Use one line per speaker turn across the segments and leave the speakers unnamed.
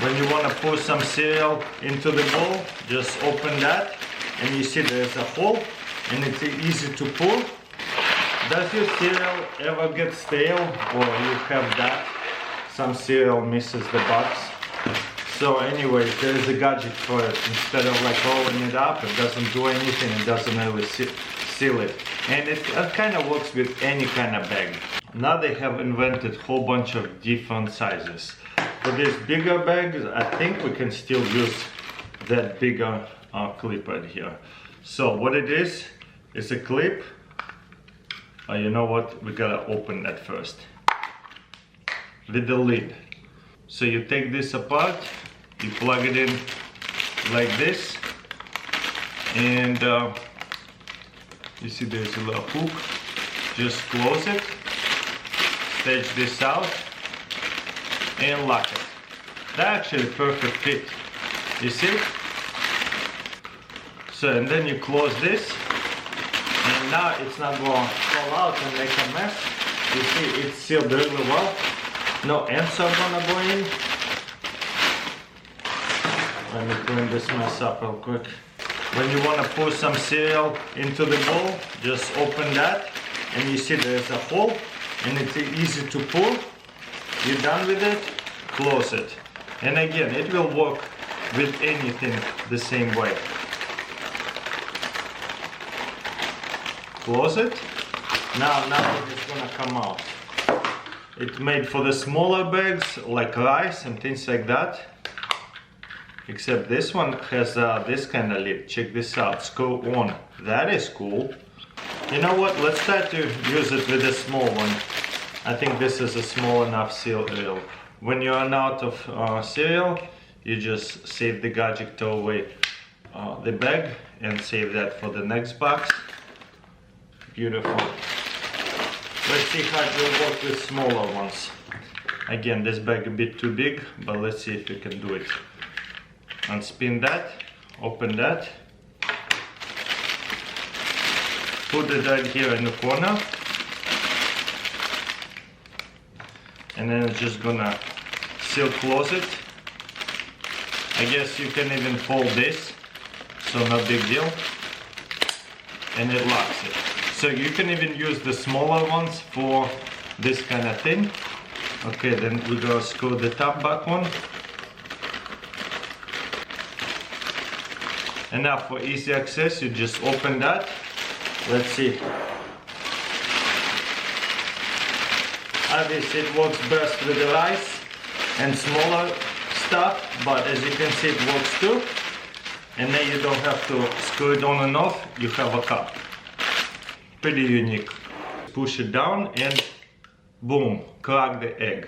When you want to pour some cereal into the bowl, just open that and you see there's a hole and it's easy to pour. Does your cereal ever get stale, or you have that? Some cereal misses the box. So anyways, there is a gadget for it. Instead of like rolling it up, it doesn't do anything, it doesn't really seal it. And it kind of works with any kind of bag. Now they have invented a whole bunch of different sizes. For these bigger bags, I think we can still use that bigger clip right here. So what it is a clip. You know what, we gotta open that first with the lid. So you take this apart, you plug it in like this, and you see there's a little hook. Just close it, stretch this out and lock it. That's actually perfect fit, you see? So, and then you close this, and now it's not going to fall out and make a mess. You see, it's sealed really well. No ants are gonna go in. Let me clean this mess up real quick. When you want to pour some cereal into the bowl, just open that and you see there's a hole and it's easy to pour. You're done with it, close it. And again, it will work with anything the same way. Close it. Now it's gonna come out. It's made for the smaller bags like rice and things like that. Except this one has this kind of lid. Check this out, screw on. That is cool. You know what, let's try to use it with a small one. I think this is a small enough cereal. When you run out of cereal, you just save the gadget, throw away the bag and save that for the next box. Beautiful. Let's see how it will work with smaller ones. Again, this bag a bit too big, but let's see if we can do it. Unspin that, open that, put it right here in the corner, and then it's just gonna seal close it. I guess you can even fold this, so no big deal, and it locks it. So you can even use the smaller ones for this kind of thing. Okay, then we're gonna screw the top back on. And now for easy access, you just open that. Let's see. Obviously it works best with the rice and smaller stuff, but as you can see it works too. And then you don't have to screw it on and off, you have a cup. Pretty unique. Push it down and boom, crack the egg.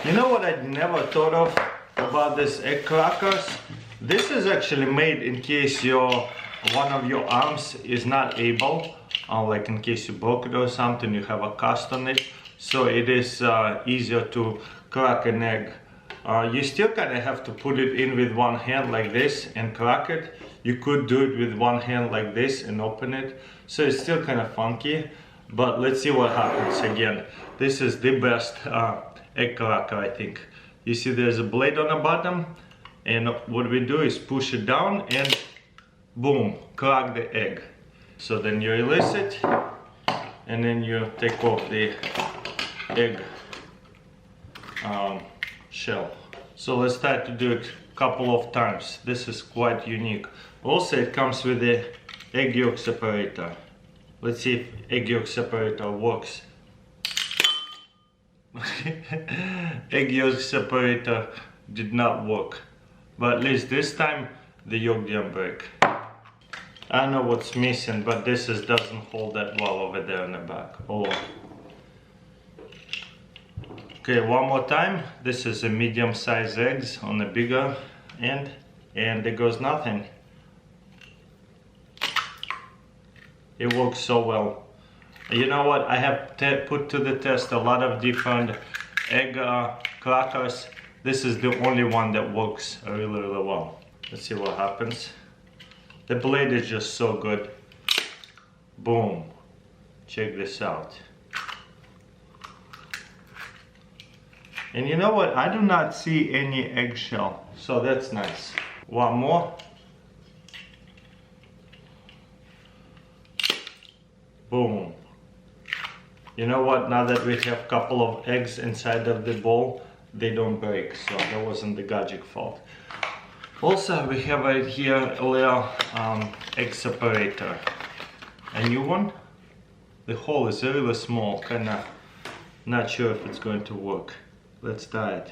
You know what I never thought of about these egg crackers? This is actually made in case one of your arms is not able, like in case you broke it or something, you have a cast on it. So it is easier to crack an egg. You still kind of have to put it in with one hand like this and crack it. You could do it with one hand like this and open it. So it's still kind of funky, but let's see what happens. Again, this is the best egg cracker, I think. You see there's a blade on the bottom, and what we do is push it down and boom, crack the egg. So then you release it and then you take off the egg shell. So let's try to do it a couple of times. This is quite unique. Also it comes with the egg yolk separator. Let's see if egg yolk separator works. Egg yolk separator did not work, but at least this time the yolk didn't break. I don't know what's missing, but this doesn't hold that well over there in the back. Oh. Okay, one more time. This is a medium-sized eggs on the bigger end, and there goes nothing. It works so well. You know what? I have put to the test a lot of different egg crackers. This is the only one that works really, really well. Let's see what happens. The blade is just so good. Boom. Check this out. And you know what? I do not see any eggshell, so that's nice. One more. Boom. You know what? Now that we have a couple of eggs inside of the bowl, they don't break, so that wasn't the gadget fault. Also, we have right here a little egg separator. A new one. The hole is really small, kinda not sure if it's going to work. Let's try it.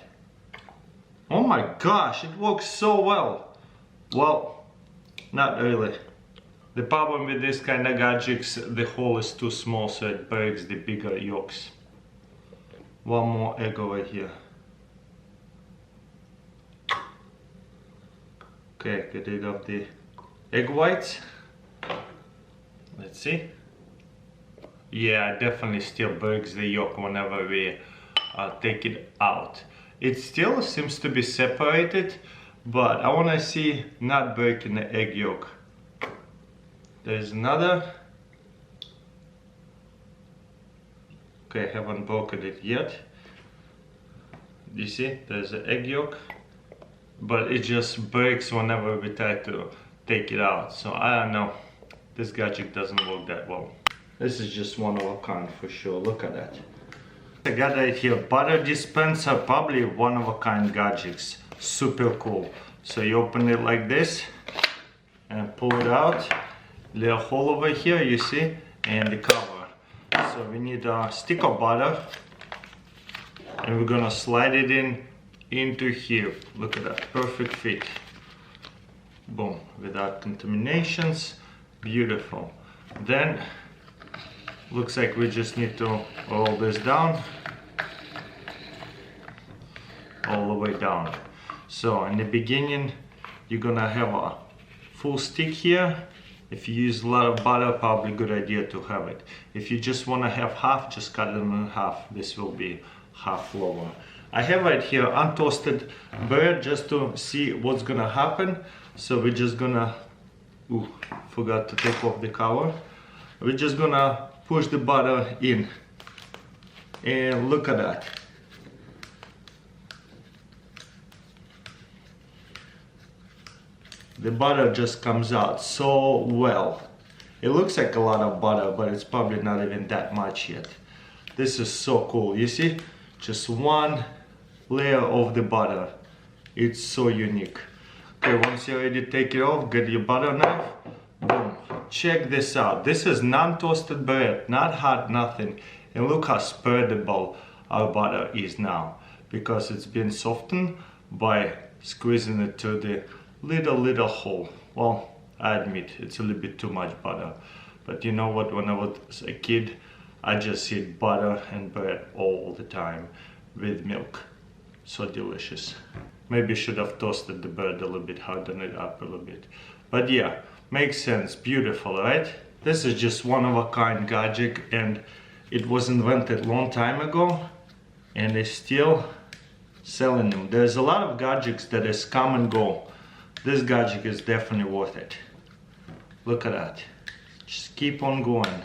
Oh my gosh, it works so well. Well, not really. The problem with this kind of gadgets, the hole is too small, so it breaks the bigger yolks. One more egg over here. Okay, get rid of the egg whites. Let's see. Yeah, definitely still breaks the yolk whenever we take it out. It still seems to be separated, but I want to see not breaking the egg yolk. There's another. Okay, I haven't broken it yet. You see, there's an egg yolk, but it just breaks whenever we try to take it out. So I don't know, this gadget doesn't work that well. This is just one of a kind for sure. Look at that. I got right here, butter dispenser, probably one of a kind gadgets. Super cool. So you open it like this and pull it out. Little hole over here, you see, and the cover. So we need a stick of butter, and we're gonna slide it into here. Look at that, perfect fit. Boom, without contaminations, beautiful. Then looks like we just need to roll this down, all the way down. So in the beginning, you're gonna have a full stick here. If you use a lot of butter, probably a good idea to have it. If you just want to have half, just cut it in half. This will be half lower. I have right here untoasted bread just to see what's gonna happen. So we're just gonna, ooh, forgot to take off the cover. We're just gonna push the butter in. And look at that. The butter just comes out so well. It looks like a lot of butter, but it's probably not even that much yet. This is so cool. You see, just one layer of the butter. It's so unique. Okay, once you're ready to take it off, get your butter knife. Boom. Check this out. This is non-toasted bread, not hot, nothing. And look how spreadable our butter is now, because it's been softened by squeezing it to the little hole. Well, I admit it's a little bit too much butter, but you know what, when I was a kid, I just eat butter and bread all the time with milk. So delicious. Maybe should have toasted the bread a little bit, hardened it up a little bit. But yeah, makes sense. Beautiful, right? This is just one of a kind gadget, and it was invented long time ago, and they still selling them. There's a lot of gadgets that is come and go. This gadget is definitely worth it. Look at that. Just keep on going.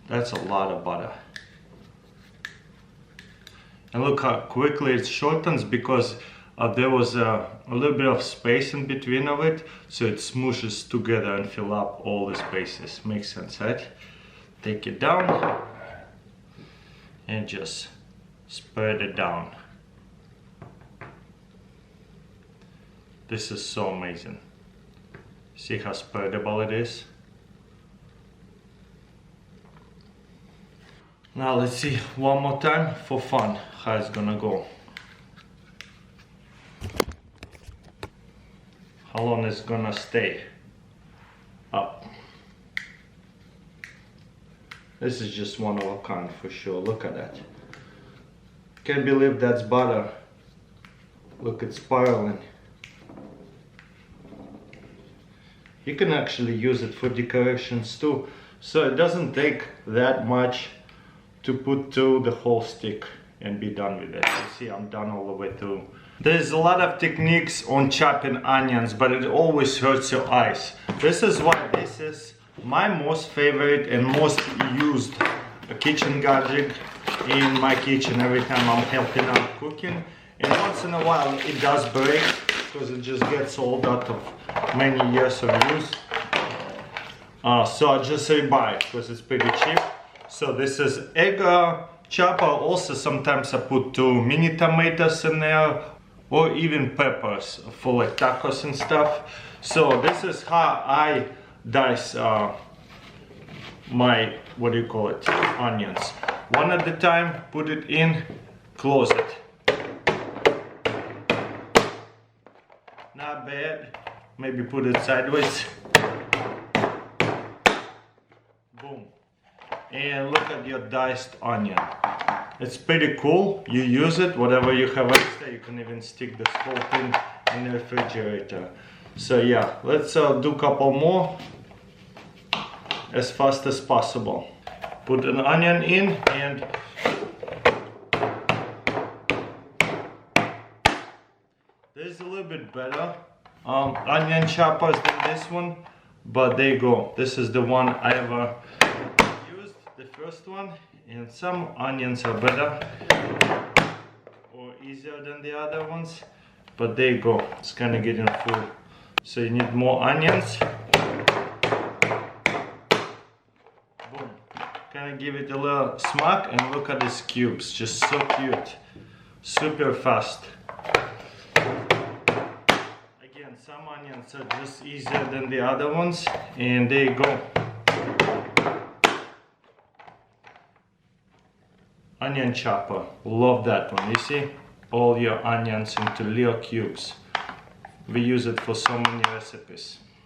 That's a lot of butter. And look how quickly it shortens, because there was a little bit of space in between of it, so it smooshes together and fill up all the spaces. Makes sense, right? Take it down and just spread it down. This is so amazing. See how spreadable it is? Now let's see one more time for fun how it's gonna go. How long it's gonna stay up. This is just one of a kind for sure. Look at that. Can't believe that's butter. Look, it's spiraling. You can actually use it for decorations too. So it doesn't take that much to put through the whole stick and be done with it. You see, I'm done all the way through. There's a lot of techniques on chopping onions, but it always hurts your eyes. This is why this is my most favorite and most used kitchen gadget. in my kitchen every time I'm helping out cooking. And once in a while it does break because it just gets old out of many years of use. So I just rebuy it because it's pretty cheap. So this is egg chopper. Also sometimes I put 2 mini tomatoes in there, or even peppers for like tacos and stuff. So this is how I dice my, what do you call it, onions. One at a time, put it in, close it. Not bad. Maybe put it sideways. Boom. And look at your diced onion. It's pretty cool. You use it, whatever you have extra, you can even stick this whole thing in the refrigerator. So yeah, let's do a couple more as fast as possible. Put an onion in, and this is a little bit better onion choppers than this one, but there you go. This is the one I ever used, the first one, and some onions are better or easier than the other ones, but there you go. It's kind of getting full, so you need more onions. Boom. Kind of give it a little smack, and look at these cubes, just so cute, super fast. Again, some onions are just easier than the other ones, and there you go. Onion chopper, love that one. You see, all your onions into little cubes. We use it for so many recipes.